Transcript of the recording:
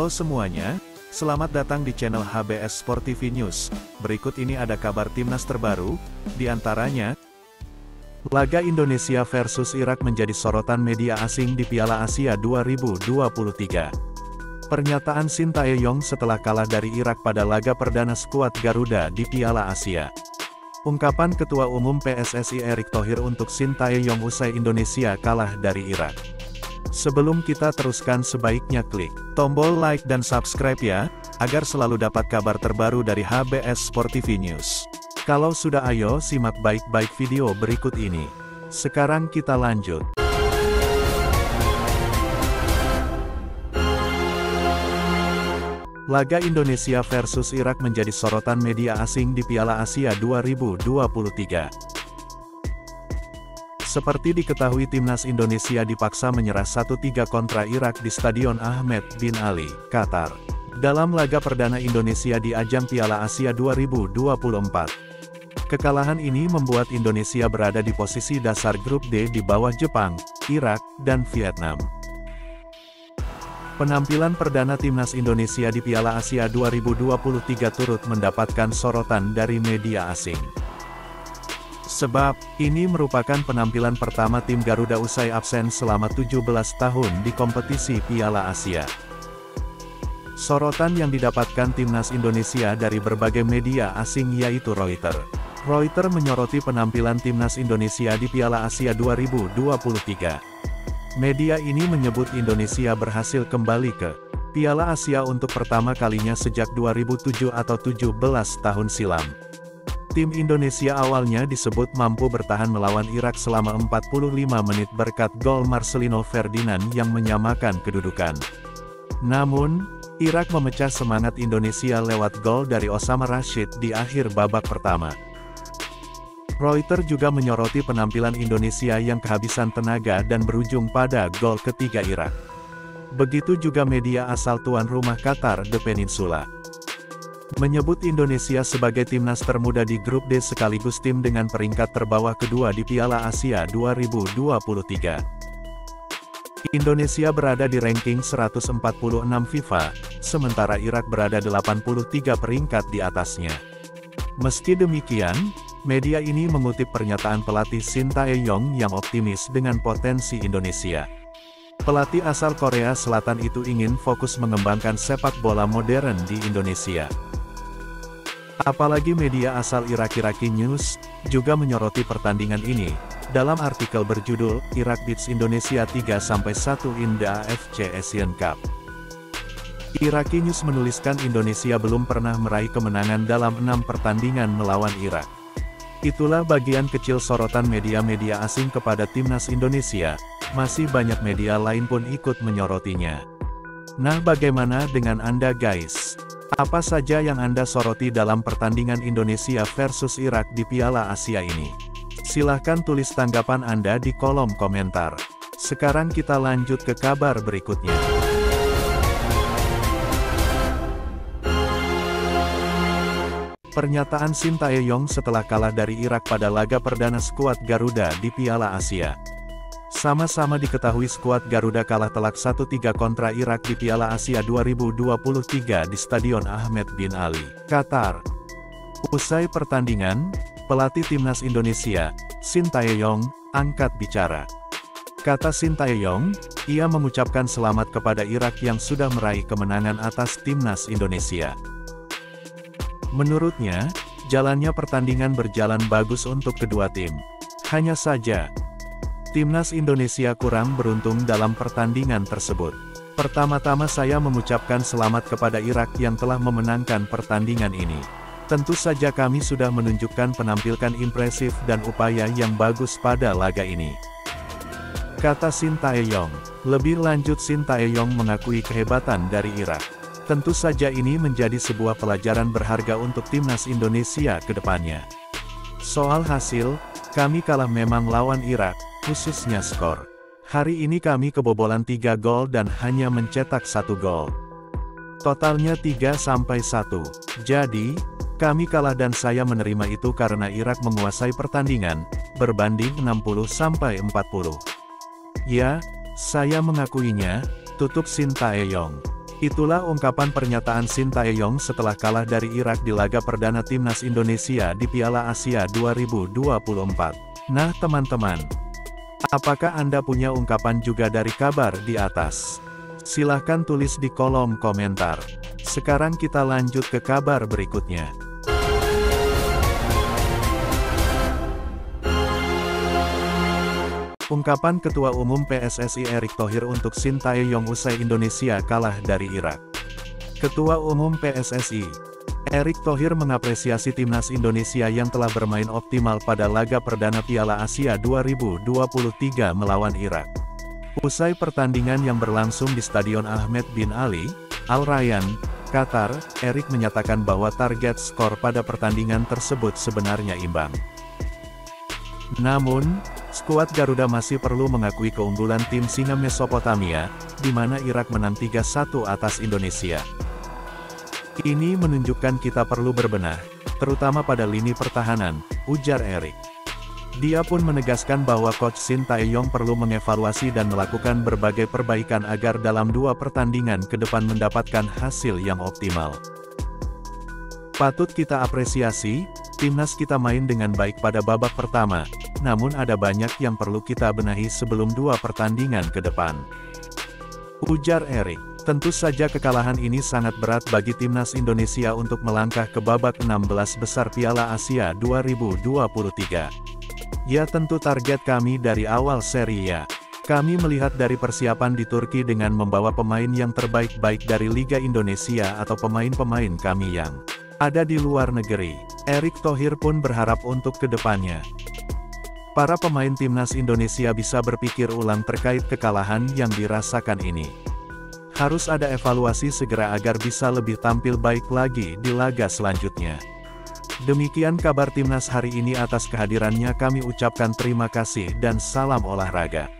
Halo semuanya, selamat datang di channel HBS Sport TV News. Berikut ini ada kabar timnas terbaru, diantaranya, laga Indonesia versus Irak menjadi sorotan media asing di Piala Asia 2023. Pernyataan Sintayong setelah kalah dari Irak pada laga perdana skuad Garuda di Piala Asia. Ungkapan Ketua Umum PSSI Erick Thohir untuk Sintayong usai Indonesia kalah dari Irak. Sebelum kita teruskan, sebaiknya klik tombol like dan subscribe ya, agar selalu dapat kabar terbaru dari HBS Sport TV News. Kalau sudah, ayo simak baik-baik video berikut ini. Sekarang kita lanjut. Laga Indonesia versus Irak menjadi sorotan media asing di Piala Asia 2023. Seperti diketahui, timnas Indonesia dipaksa menyerah 1-3 kontra Irak di Stadion Ahmed bin Ali, Qatar, dalam laga perdana Indonesia di ajang Piala Asia 2024. Kekalahan ini membuat Indonesia berada di posisi dasar grup D di bawah Jepang, Irak, dan Vietnam. Penampilan perdana timnas Indonesia di Piala Asia 2023 turut mendapatkan sorotan dari media asing. Sebab, ini merupakan penampilan pertama tim Garuda usai absen selama 17 tahun di kompetisi Piala Asia. Sorotan yang didapatkan timnas Indonesia dari berbagai media asing yaitu Reuters. Reuters menyoroti penampilan timnas Indonesia di Piala Asia 2023. Media ini menyebut Indonesia berhasil kembali ke Piala Asia untuk pertama kalinya sejak 2007 atau 17 tahun silam. Tim Indonesia awalnya disebut mampu bertahan melawan Irak selama 45 menit berkat gol Marcelino Ferdinand yang menyamakan kedudukan. Namun, Irak memecah semangat Indonesia lewat gol dari Osama Rashid di akhir babak pertama. Reuters juga menyoroti penampilan Indonesia yang kehabisan tenaga dan berujung pada gol ketiga Irak. Begitu juga media asal tuan rumah Qatar The Peninsula menyebut Indonesia sebagai timnas termuda di grup D sekaligus tim dengan peringkat terbawah kedua di Piala Asia 2023. Indonesia berada di ranking 146 FIFA, sementara Irak berada 83 peringkat di atasnya. Meski demikian, media ini mengutip pernyataan pelatih Sintayong yang optimis dengan potensi Indonesia. Pelatih asal Korea Selatan itu ingin fokus mengembangkan sepak bola modern di Indonesia. Apalagi media asal Iraki News juga menyoroti pertandingan ini, dalam artikel berjudul, Irak beats Indonesia 3-1 in the AFC Asian Cup. Iraki News menuliskan Indonesia belum pernah meraih kemenangan dalam 6 pertandingan melawan Irak. Itulah bagian kecil sorotan media-media asing kepada timnas Indonesia, masih banyak media lain pun ikut menyoroti-nya. Nah, bagaimana dengan Anda guys? Apa saja yang Anda soroti dalam pertandingan Indonesia versus Irak di Piala Asia ini? Silahkan tulis tanggapan Anda di kolom komentar. Sekarang kita lanjut ke kabar berikutnya. Pernyataan Sintayong setelah kalah dari Irak pada laga perdana skuad Garuda di Piala Asia. Sama-sama diketahui skuad Garuda kalah telak 1-3 kontra Irak di Piala Asia 2023 di Stadion Ahmed bin Ali, Qatar. Usai pertandingan, pelatih timnas Indonesia, Sintayong, angkat bicara. Kata Sintayong, ia mengucapkan selamat kepada Irak yang sudah meraih kemenangan atas timnas Indonesia. Menurutnya, jalannya pertandingan berjalan bagus untuk kedua tim. Hanya saja, timnas Indonesia kurang beruntung dalam pertandingan tersebut. Pertama-tama saya mengucapkan selamat kepada Irak yang telah memenangkan pertandingan ini. Tentu saja kami sudah menunjukkan penampilan impresif dan upaya yang bagus pada laga ini, kata Sintayong. Lebih lanjut, Sintayong mengakui kehebatan dari Irak. Tentu saja ini menjadi sebuah pelajaran berharga untuk timnas Indonesia ke depannya. Soal hasil, kami kalah memang lawan Irak, khususnya skor. Hari ini kami kebobolan 3 gol dan hanya mencetak 1 gol. Totalnya 3-1. Jadi, kami kalah dan saya menerima itu karena Irak menguasai pertandingan, berbanding 60-40. Ya, saya mengakuinya, tutup Sintayong. Itulah ungkapan pernyataan Sintayong setelah kalah dari Irak di laga perdana Timnas Indonesia di Piala Asia 2024. Nah teman-teman, apakah Anda punya ungkapan juga dari kabar di atas? Silahkan tulis di kolom komentar. Sekarang kita lanjut ke kabar berikutnya. Ungkapan Ketua Umum PSSI Erick Thohir untuk Sintayong usai Indonesia kalah dari Irak. Ketua Umum PSSI, Erick Thohir mengapresiasi Timnas Indonesia yang telah bermain optimal pada laga perdana Piala Asia 2023 melawan Irak. Usai pertandingan yang berlangsung di Stadion Ahmed bin Ali, Al Rayyan, Qatar, Erick menyatakan bahwa target skor pada pertandingan tersebut sebenarnya imbang. Namun, skuad Garuda masih perlu mengakui keunggulan tim Singa Mesopotamia, di mana Irak menang 3-1 atas Indonesia. Ini menunjukkan kita perlu berbenah, terutama pada lini pertahanan, ujar Erick. Dia pun menegaskan bahwa Coach Sintayong perlu mengevaluasi dan melakukan berbagai perbaikan agar dalam 2 pertandingan ke depan mendapatkan hasil yang optimal. Patut kita apresiasi, timnas kita main dengan baik pada babak pertama, namun ada banyak yang perlu kita benahi sebelum 2 pertandingan ke depan. Ujar Erick, tentu saja kekalahan ini sangat berat bagi timnas Indonesia untuk melangkah ke babak 16 besar Piala Asia 2023. Ya tentu target kami dari awal seri ya. Kami melihat dari persiapan di Turki dengan membawa pemain yang terbaik baik dari Liga Indonesia atau pemain-pemain kami yang ada di luar negeri. Erick Thohir pun berharap untuk kedepannya para pemain timnas Indonesia bisa berpikir ulang terkait kekalahan yang dirasakan ini. Harus ada evaluasi segera agar bisa lebih tampil baik lagi di laga selanjutnya. Demikian kabar timnas hari ini. Atas kehadirannya kami ucapkan terima kasih dan salam olahraga.